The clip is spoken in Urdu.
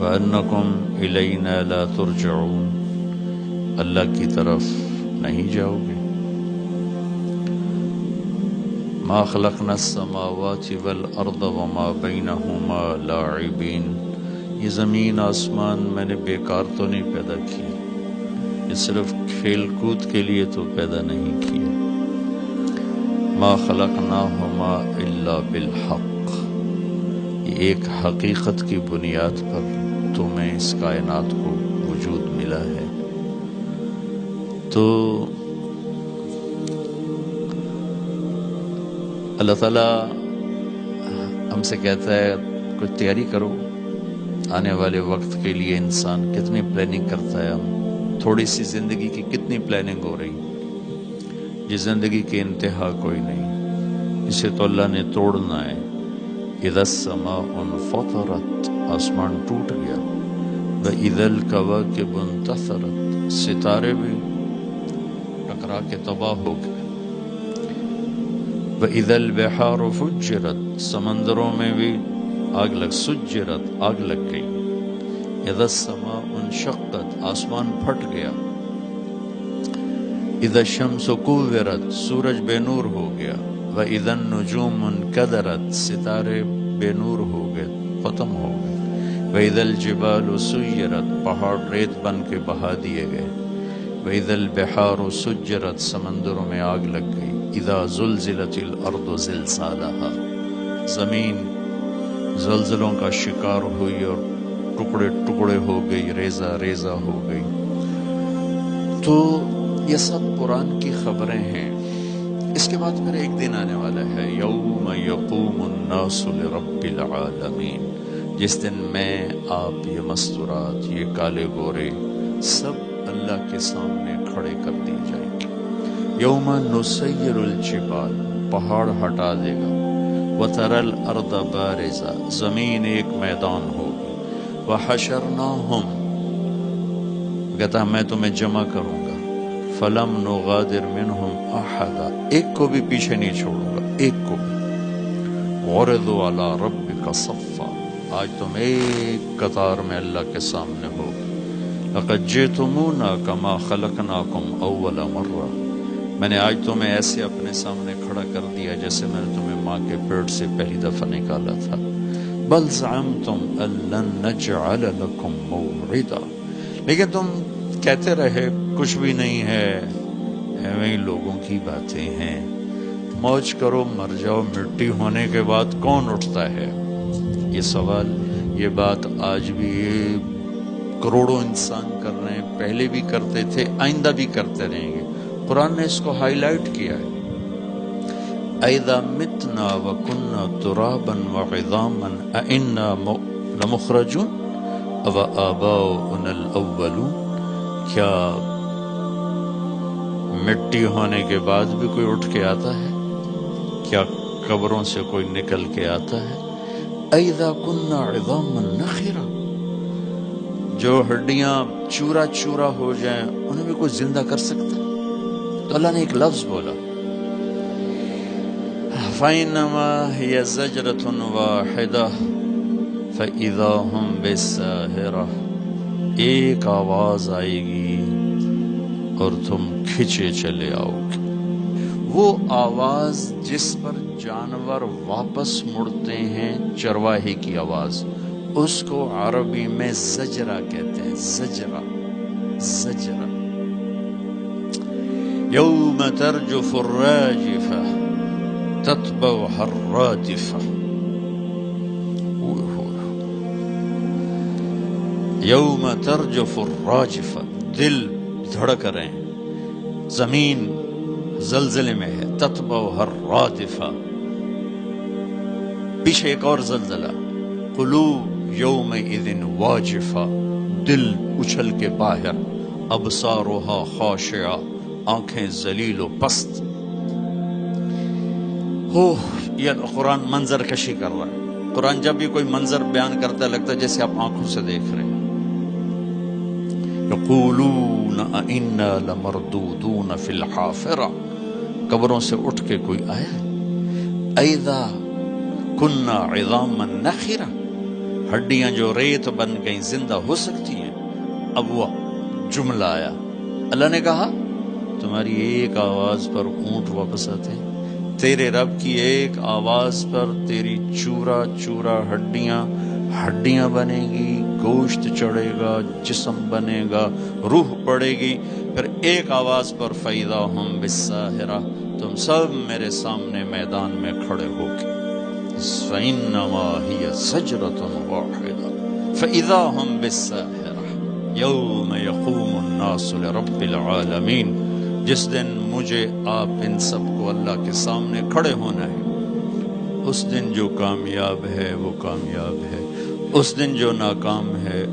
وَأَنَّكُمْ إِلَيْنَا لَا تُرْجَعُونَ، اللہ کی طرف نہیں جاؤ گے۔ مَا خَلَقْنَا السَّمَاوَاتِ وَالْأَرْضَ وَمَا بَيْنَهُمَا لَاعِبِينَ، یہ زمین آسمان میں نے بیکار تو نہیں پیدا کیے، یہ صرف کھیل کود کے لیے تو پیدا نہیں کیے۔ مَا خَلَقْنَاهُمَا إِلَّا بِالْحَقِّ، یہ ایک حقیقت کی بنیاد پر تمہیں اس کائنات کو وجود ملا ہے۔ تو اللہ تعالیٰ ہم سے کہتا ہے کچھ تیاری کرو، آنے والے وقت کے لیے انسان کتنی پلاننگ کرتا ہے، ہم تھوڑی سی زندگی کی کتنی پلاننگ ہو رہی، جس زندگی کی انتہا کوئی نہیں، اسے تو اللہ نے توڑنا ہے۔ اذا السماء انفطرت، آسمان ٹوٹ گیا، واذا الکواکب انتثرت، ستارے بھی ٹکرا کے تباہ ہو گئے، وَإِذَا الْبِحَارُ فُجِّرَتْ، سمندروں میں بھی سُجِّرَتْ، آگ لگ گئی۔ اِذَا السَّمَاءُ انشَقَّتْ، آسمان پھٹ گیا۔ اِذَا الشَّمْسُ كُوِّرَتْ، سورج بے نور ہو گیا۔ وَإِذَا النُّجُومُ انْكَدَرَتْ، ستارے بے نور ہو گئے، ختم ہو گئے۔ وَإِذَا الْجِبَالُ سُيِّرَتْ، پہاڑ ریت بن کے بہا دیے گئے۔ وَإِذَا الْبِحَارُ سُجِّرَتْ، سمندروں میں آگ لگ گئی۔ اذا زلزلت الارض زلزالها، زمین زلزلوں کا شکار ہوئی اور ٹکڑے ٹکڑے ہو گئی، ریزہ ریزہ ہو گئی۔ تو یہ سب قرآن کی خبریں ہیں۔ اس کے بعد پھر ایک دن آنے والا ہے، یوم یقوم الناس لرب العالمین، جس دن میں، آپ، یہ مستورات، یہ کالے گورے سب اللہ کے سامنے کھڑے کر دیے جائیں گے۔ یوم نسیر الجبال، پہاڑ ہٹا دے گا۔ وتری الارض بارزہ، زمین ایک میدان ہوگی۔ وحشرناہم، کہتا ہے میں تمہیں جمع کروں گا۔ فلم نغادر منہم احدا، ایک کو بھی پیچھے نہیں چھوڑوں گا، ایک کو بھی۔ وعرضوا علی ربک صفا، آج تم ایک قطار میں اللہ کے سامنے ہو۔ لقد جئتمونا کما خلقناکم اول مرہ، میں نے آج تمہیں ایسے اپنے سامنے کھڑا کر دیا جیسے میں نے تمہیں ماں کے پیٹ سے پہلی دفعہ نکالا تھا۔ بل زعمتم ان لن نجعل لکم موعدا، لیکن تم کہتے رہے کچھ بھی نہیں ہے، ایویں لوگوں کی باتیں ہیں، موج کرو مر جاؤ، مٹی ہونے کے بعد کون اٹھتا ہے؟ یہ سوال، یہ بات آج بھی کروڑوں انسان کر رہے ہیں، پہلے بھی کرتے تھے، آئندہ بھی کرتے رہیں گے۔ قرآن نے اس کو ہائی لائٹ کیا ہے۔ اَإِذَا مِتْنَا وَكُنَّا تُرَابًا وَعِظَامًا أَإِنَّا لَمُخْرَجُونَ أَوَآبَاؤُنَا الْأَوَّلُونَ، کیا مٹی ہونے کے بعد بھی کوئی اٹھ کے آتا ہے؟ کیا قبروں سے کوئی نکل کے آتا ہے؟ اَإِذَا كُنَّا عِظَامًا نَخِرًا، جو ہڈیاں چورا چورا ہو جائیں انہیں بھی کوئی زندہ کر سکتا ہے؟ تو اللہ نے ایک لفظ بولا، فَإِنَّمَا هِيَ زَجْرَةٌ وَاحِدَةٌ فَإِذَا هُمْ بِالسَّاهِرَةِ، ایک آواز آئے گی اور تم کھچے چلے آؤ گے۔ وہ آواز جس پر جانور واپس مڑتے ہیں، چرواہے کی آواز، اس کو عربی میں زجرہ کہتے ہیں، زجرہ، زجرہ۔ یوم ترجف الراجفہ تتبعها الرادفہ، یوم ترجف الراجفہ، دل دھڑک رہے ہیں، زمین زلزلے میں ہے، تتبعها الرادفہ، پیچھے ایک اور زلزلہ، قلوب یومئذ واجفہ، دل اچھل کے باہر، ابصارها خاشعہ، آنکھیں ذلیل و پست۔ یہ قرآن منظر کشی کر رہا ہے۔ قرآن جب بھی کوئی منظر بیان کرتا ہے لگتا ہے جیسے آپ آنکھوں سے دیکھ رہے ہیں۔ یقولون انا لمردودون فی الحافرہ، قبروں سے اٹھ کے کوئی آیا ہے؟ اذا کنا عظاما نخرہ، ہڈیاں جو ریت بن گئیں زندہ ہو سکتی ہیں؟ اب وہ جملہ آیا، اللہ نے کہا تمہاری ایک آواز پر اونٹ واپس آتے ہیں، تیرے رب کی ایک آواز پر تیری چورا چورا ہڈیاں بنے گی، گوشت چڑھے گا، جسم بنے گا، روح پڑے گی، پھر ایک آواز پر فَإِذَا هُمْ بِالسَّاهِرَةِ تم سب میرے سامنے میدان میں کھڑے ہو کے، فَإِنَّمَا هِيَ زَجْرَةٌ وَاحِدَةٌ فَإِذَا هُمْ بِالسَّاهِرَةِ يَوْمَ يَقُومُ النَّاسُ لِرَبِّ الْعَالَمِينَ، جس دن مجھے آپ ان سب کو اللہ کے سامنے کھڑے ہونا ہے، اس دن جو کامیاب ہے وہ کامیاب ہے، اس دن جو ناکام ہے